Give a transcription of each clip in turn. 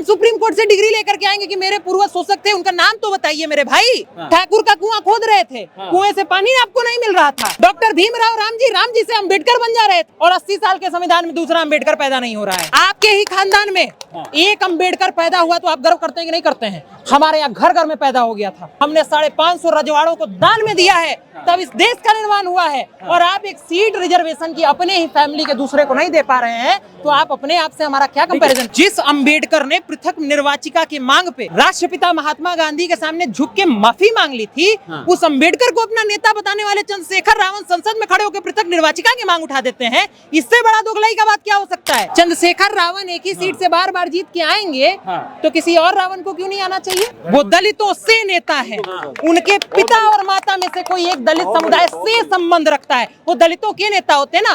हम supreme court से degree लेकर के आएंगे कि मेरे पूर्वज शोषक थे, उनका नाम तो बताइए मेरे भाई। ठाकुर का कुआं खोद रहे थे, कुएं से पानी आपको नहीं मिल रहा था। डॉक्टर भीमराव राम जी से अम्बेडकर बन जा रहे थे और 80 साल के संविधान में दूसरा अम्बेडकर पैदा नहीं हो रहा है। आपके ही खानदान में एक अम्बेडकर पैदा हुआ तो आप गर्व करते हैं कि नहीं करते हैं? हमारे यहाँ घर घर में पैदा हो गया था, हमने 550 रजवाड़ों को दान में दिया है, तब इस देश का निर्माण हुआ है। और आप एक सीट रिजर्वेशन की अपने ही फैमिली के दूसरे को नहीं दे पा रहे हैं, तो आप अपने आप से हमारा क्या कंपैरिजन? जिस अम्बेडकर ने पृथक निर्वाचिका की मांग पे राष्ट्रपिता महात्मा गांधी के सामने झुक के माफी मांग ली थी, उस अम्बेडकर को अपना नेता बताने वाले चंद्रशेखर रावण संसद में खड़े होकर पृथक निर्वाचिका की मांग उठा देते हैं। इससे बड़ा दोगलाई का बात क्या हो सकता है? चंद्रशेखर रावण एक ही सीट से बार बार जीत के आएंगे, तो किसी और रावण को क्यों नहीं आना चाहिए? वो दलितों से नेता है, उनके पिता और माता में से कोई एक दलित समुदाय से संबंध रखता है, वो दलितों के नेता होते ना।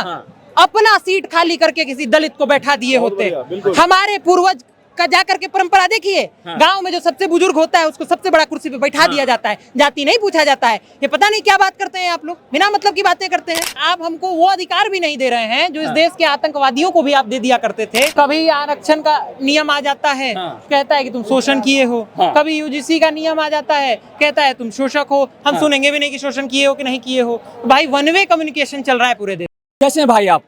अपना सीट खाली करके किसी दलित को बैठा दिए होते। हमारे पूर्वज का जाकर के परंपरा देखिए, गांव में जो सबसे बुजुर्ग होता है उसको सबसे बड़ा कुर्सी पे बैठा दिया जाता है, जाति नहीं पूछा जाता है। ये पता नहीं क्या बात करते हैं आप लोग, बिना मतलब की बातें करते हैं। आप हमको वो अधिकार भी नहीं दे रहे हैं जो इस देश के आतंकवादियों को भी आप दे दिया करते थे। कभी आरक्षण का नियम आ जाता है, कहता है कि तुम शोषण किए हो। कभी यूजीसी का नियम आ जाता है, कहता है तुम शोषक हो। हम सुनेंगे भी नहीं कि शोषण किए हो कि नहीं किए हो। भाई वन वे कम्युनिकेशन चल रहा है पूरे देश। कैसे हैं भाई आप?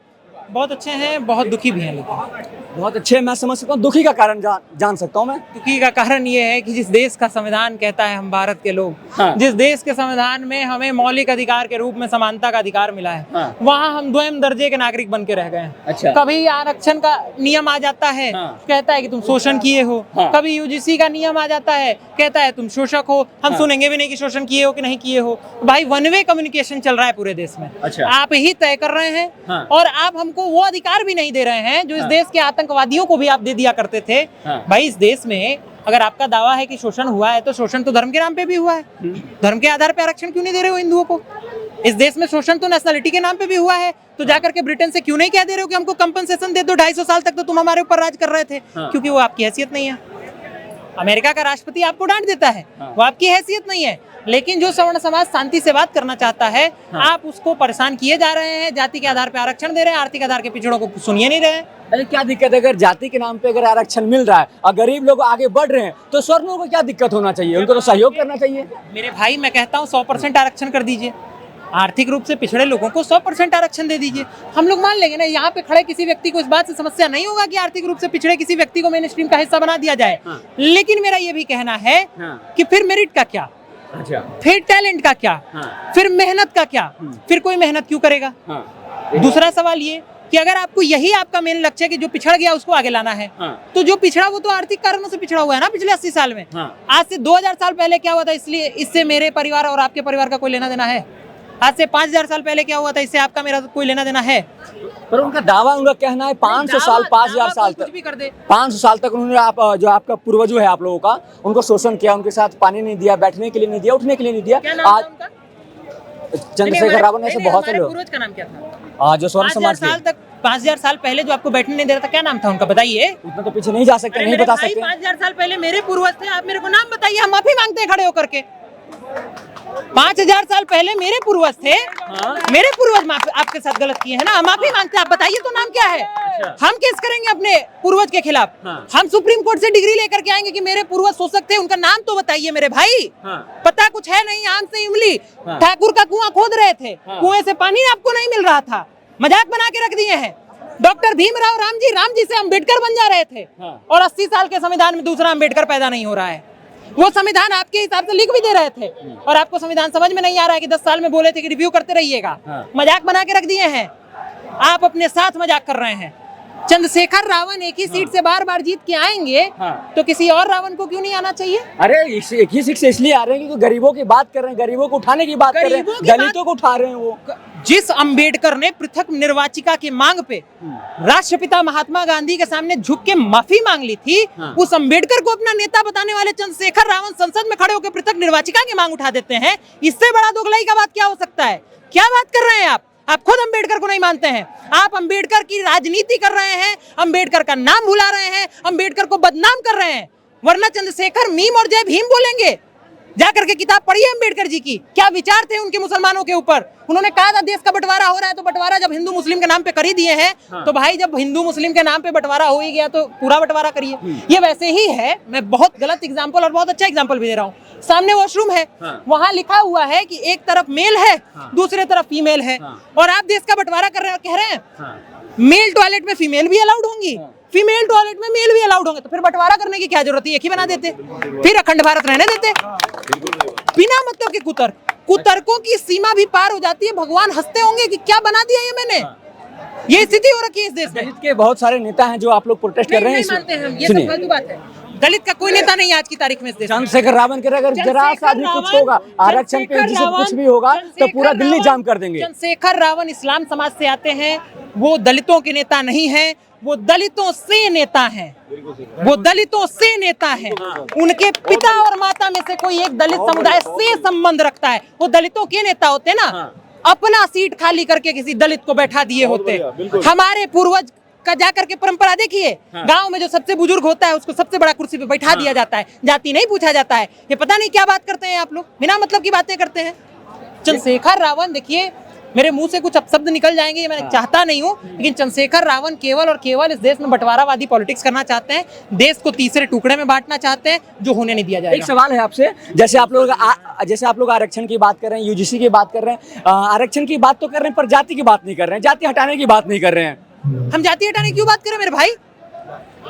बहुत अच्छे हैं, बहुत दुखी भी हैं। लेकिन बहुत अच्छे, मैं समझ सकता हूँ। दुखी का कारण जान सकता हूँ मैं। दुखी का कारण ये है कि जिस देश का संविधान कहता है हम भारत के लोग, जिस देश के संविधान में हमें मौलिक अधिकार के रूप में समानता का अधिकार मिला है, वहाँ हम द्वयम दर्जे के नागरिक बन के रह गए हैं। अच्छा। कभी आरक्षण का नियम आ जाता है, कहता है कि तुम शोषण किए हो। कभी यूजीसी का नियम आ जाता है, कहता है तुम शोषक हो। हम सुनेंगे भी नहीं कि शोषण किए हो कि नहीं किए हो। भाई वन वे कम्युनिकेशन चल रहा है पूरे देश में। आप ही तय कर रहे हैं और आप हमको वो अधिकार भी नहीं दे रहे हैं जो इस देश के आतंकवादियों को भी आप दे दिया करते थे। भाई इस देश में अगर आपका दावा है कि शोषण हुआ है, तो शोषण तो धर्म के नाम पे भी हुआ है। धर्म के आधार पे आरक्षण क्यों नहीं दे रहे हो हिंदुओं को? इस देश में शोषण तो नेशनलिटी के नाम पे भी हुआ है, तो जाकर के ब्रिटेन से क्यों नहीं कह दे रहे हो कि हमको कंपनसेशन दे दो? 250 साल तक तो तुम हमारे ऊपर राज कर रहे थे, क्योंकि वो आपकी हैसियत नहीं है। अमेरिका का राष्ट्रपति आपको डांट देता है, वो आपकी हैसियत नहीं है। लेकिन जो सवर्ण समाज शांति से बात करना चाहता है, आप उसको परेशान किए जा रहे हैं। जाति के आधार पे आरक्षण दे रहे हैं, आर्थिक आधार के पिछड़ों को सुनिए नहीं रहे हैं। अरे क्या दिक्कत है? अगर जाति के नाम पे अगर आरक्षण मिल रहा है और गरीब लोग आगे बढ़ रहे हैं, तो स्वर्णों को क्या दिक्कत होना चाहिए? उनको तो सहयोग करना चाहिए। मेरे भाई मैं कहता हूँ 100% आरक्षण कर दीजिए। आर्थिक रूप से पिछड़े लोगों को 100% आरक्षण दे दीजिए। हम लोग मान लेंगे ना, यहाँ पे खड़े किसी व्यक्ति को इस बात से समस्या नहीं होगा कि आर्थिक रूप से पिछड़े किसी व्यक्ति को मेन स्ट्रीम का हिस्सा बना दिया जाए। लेकिन मेरा ये भी कहना है कि फिर मेरिट का क्या? अच्छा। फिर टैलेंट का क्या? फिर मेहनत का क्या? फिर कोई मेहनत क्यों करेगा? दूसरा सवाल ये कि अगर आपको यही आपका मेन लक्ष्य है कि जो पिछड़ गया उसको आगे लाना है, तो जो पिछड़ा वो तो आर्थिक कारणों से पिछड़ा हुआ है ना पिछले 80 साल में। आज से 2000 साल पहले क्या हुआ था, इसलिए इससे मेरे परिवार और आपके परिवार का कोई लेना देना है? आज से 5000 साल पहले क्या हुआ था, इससे आपका मेरा कोई लेना देना है? पर उनका दावा, उनका कहना है 500 साल 5000 साल तक, 500 साल तक उन्होंने जो आपका पूर्वजों है आप लोगों का, उनको शोषण किया, उनके साथ पानी नहीं दिया, बैठने के लिए नहीं दिया, उठने के लिए नहीं दिया। आज चंद्रशेखर रावण ऐसे बहुत से लोग। पूर्वज का नाम क्या था? जो स्वर्ण समाज के 5000 साल पहले जो आपको बैठने नहीं दे रहा था, क्या नाम था उनका? बताइए। उतना तो पीछे नहीं जा सकते, नहीं बता सकते। 5000 साल पहले मेरे पूर्वज थे, आप मेरे को नाम बताइए, हम माफी मांगते हैं खड़े होकर के। 5000 साल पहले मेरे पूर्वज थे, मेरे पूर्वज आपके साथ गलत किए हैं ना, हम माफी मांगते हैं। आप बताइए तो नाम क्या है? हम केस करेंगे अपने पूर्वज के खिलाफ। हम सुप्रीम कोर्ट से डिग्री लेकर के आएंगे कि मेरे पूर्वज शोषक थे, उनका नाम तो बताइए मेरे भाई। पता कुछ है नहीं, आम से इमली। ठाकुर का कुआं खोद रहे थे, कुएं से पानी आपको नहीं मिल रहा था, मजाक बना के रख दिए हैं। डॉक्टर भीमराव राम जी से अम्बेडकर बन जा रहे थे और 80 साल के संविधान में दूसरा अम्बेडकर पैदा नहीं हो रहा है। वो संविधान आपके हिसाब से लिख भी दे रहे थे और आपको संविधान समझ में नहीं आ रहा है कि 10 साल में बोले थे कि रिव्यू करते रहिएगा। मजाक बना के रख दिए हैं, आप अपने साथ मजाक कर रहे हैं। चंद्रशेखर रावण एक ही सीट से बार बार जीत के आएंगे, तो किसी और रावण को क्यों नहीं आना चाहिए? अरे एक ही सीट से इसलिए आ रहे हैं कि गरीबों की बात कर रहे हैं, गरीबों को उठाने की बात कर रहे हैं, दलितों को उठा रहे हैं। वो जिस अम्बेडकर ने पृथक निर्वाचिका की मांग पे राष्ट्रपिता महात्मा गांधी के सामने झुक के माफी मांग ली थी, उस अम्बेडकर को अपना नेता बताने वाले चंद्रशेखर रावण संसद में खड़े होकर पृथक निर्वाचिका की मांग उठा देते हैं। इससे बड़ा दोगलाई का बात क्या हो सकता है? क्या बात कर रहे हैं आप? आप खुद अम्बेडकर को नहीं मानते हैं, आप अम्बेडकर की राजनीति कर रहे हैं, अम्बेडकर का नाम भुला रहे हैं, अम्बेडकर को बदनाम कर रहे हैं। वरना चंद्रशेखर मीम और जय भीम बोलेंगे, जाकर के किताब पढ़िए अम्बेडकर जी की, क्या विचार थे उनके मुसलमानों के ऊपर। उन्होंने कहा था देश का बंटवारा हो रहा है, तो बंटवारा जब हिंदू मुस्लिम के नाम पे कर ही दिए हैं, तो भाई जब हिंदू मुस्लिम के नाम पे बंटवारा हो ही गया तो पूरा बंटवारा करिए। ये वैसे ही है, मैं बहुत गलत एग्जाम्पल और बहुत अच्छा एग्जाम्पल भी दे रहा हूँ। सामने वॉशरूम है, वहां लिखा हुआ है कि एक तरफ मेल है, दूसरे तरफ फीमेल है, और आप देश का बंटवारा कर रहे हैं, कह रहे हैं मेल टॉयलेट में फीमेल भी अलाउड होंगी, फीमेल टॉयलेट में मेल भी अलाउड होंगे, तो फिर बंटवारा करने की क्या जरूरत है, एक ही बना देते, फिर अखंड भारत रहने देते। बिना मतलब के कुतर्कों की सीमा भी पार हो जाती है। भगवान हंसते होंगे कि क्या बना दिया ये मैंने। ये स्थिति हो रखी है इस देश में। दलित के बहुत सारे नेता हैं जो आप लोग प्रोटेस्ट कर रहे हैं, नहीं मानते हैं हम, ये सब फालतू बात है। दलित का कोई नेता नहीं है आज की तारीख में इस देश में। चंद्रशेखर रावण के अगर जरा सा भी कुछ होगा, आरक्षण पे जिसे कुछ भी होगा तो पूरा दिल्ली जाम कर देंगे। चंद्रशेखर रावण इस्लाम समाज से आते हैं, वो दलितों के नेता नहीं है, वो दलितों से नेता हैं, वो दलितों से नेता हैं। उनके पिता और माता में से कोई एक दलित समुदाय से संबंध रखता है, वो दलितों के नेता होते ना। अपना सीट खाली करके किसी दलित को बैठा दिए होते। हमारे पूर्वज का जाकर के परंपरा देखिए, गांव में जो सबसे बुजुर्ग होता है उसको सबसे बड़ा कुर्सी पे बैठा दिया जाता है, जाति नहीं पूछा जाता है। ये पता नहीं क्या बात करते हैं आप लोग, बिना मतलब की बातें करते हैं। चंद्रशेखर रावण, देखिए मेरे मुंह से कुछ शब्द निकल जाएंगे, ये मैं चाहता नहीं हूँ, लेकिन चंद्रशेखर रावण केवल और केवल इस देश में बंटवारावादी पॉलिटिक्स करना चाहते हैं, देश को तीसरे टुकड़े में बांटना चाहते हैं, जो होने नहीं दिया जाएगा। एक सवाल है आपसे, जैसे आप लोग आरक्षण की बात कर रहे हैं, यूजीसी की बात कर रहे हैं, आरक्षण की बात तो कर रहे हैं पर जाति की बात नहीं कर रहे हैं, जाति हटाने की बात नहीं कर रहे हैं। हम जाति हटाने की क्यों बात करें मेरे भाई?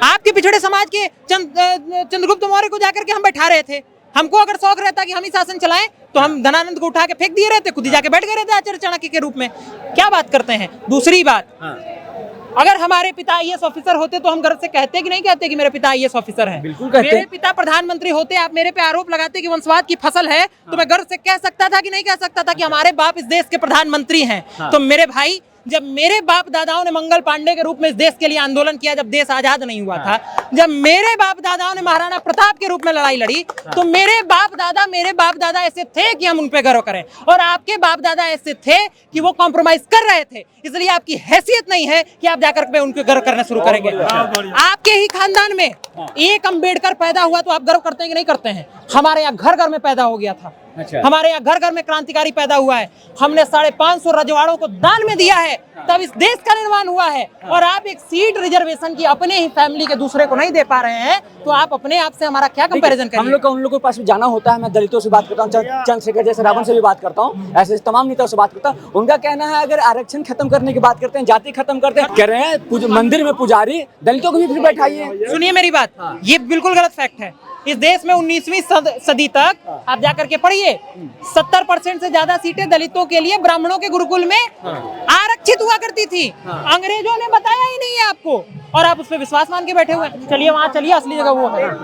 आपके पिछड़े समाज के चंद्रगुप्त मौर्य को जाकर के हम बैठा रहे थे। हमको अगर शौक रहता कि हम ही शासन चलाएं तो हम धनानंद को उठा के फेंक दिए रहते, खुद ही जाके बैठ गए रहते आचार्य चाणक्य के रूप में। क्या बात करते हैं। दूसरी बात, अगर हमारे पिता आईएएस ऑफिसर होते तो हम गर्व से कहते कि नहीं कहते कि मेरे पिता आईएएस ऑफिसर हैं? बिल्कुल कहते। मेरे पिता प्रधानमंत्री होते, आप मेरे पे आरोप लगाते कि वंशवाद की फसल है, तो मैं गर्व से कह सकता था कि नहीं कह सकता था कि हमारे बाप इस देश के प्रधानमंत्री हैं। तो मेरे भाई, जब मेरे बाप दादाओं ने मंगल पांडे के रूप में इस देश के लिए आंदोलन किया, जब देश आजाद नहीं हुआ था, जब मेरे बाप दादाओं ने महाराणा प्रताप के रूप में लड़ाई लड़ी, तो मेरे बाप दादा ऐसे थे कि हम उन पे गर्व करें, और आपके बाप दादा ऐसे थे कि वो कॉम्प्रोमाइज कर रहे थे। इसलिए आपकी हैसियत नहीं है कि आप जाकर के उनके गर्व करना शुरू करेंगे। आपके ही खानदान में एक अम्बेडकर पैदा हुआ तो आप गर्व करते हैं कि नहीं करते हैं? हमारे यहाँ घर घर में पैदा हो गया था। हमारे यहाँ घर घर में क्रांतिकारी पैदा हुआ है। हमने 550 रजवाड़ों को दान में दिया है, तब इस देश का निर्माण हुआ है। और आप एक सीट रिजर्वेशन की अपने ही फैमिली के दूसरे को नहीं दे पा रहे हैं, तो आप अपने आप से हमारा क्या कंपैरिजन करेंगे? हम लोग का उन लोगों के पास भी जाना होता है। मैं दलितों से बात करता हूँ, चंद्रशेखर जैसे रावण से भी बात करता हूँ, ऐसे तमाम नेताओं से बात करता हूँ। उनका कहना है अगर आरक्षण खत्म करने की बात करते हैं, जाति खत्म करते हैं, कह रहे हैं मंदिर में पुजारी दलितों को भी फिर बैठाइए। सुनिए मेरी बात, ये बिल्कुल गलत फैक्ट है। इस देश में 19वीं सदी तक आप जाकर के पढ़िए, 70% से ज्यादा सीटें दलितों के लिए ब्राह्मणों के गुरुकुल में आरक्षित हुआ करती थी। अंग्रेजों ने बताया ही नहीं है आपको, और आप उस पर विश्वास मान के बैठे हुए हैं। चलिए वहां चलिए, असली जगह वो है।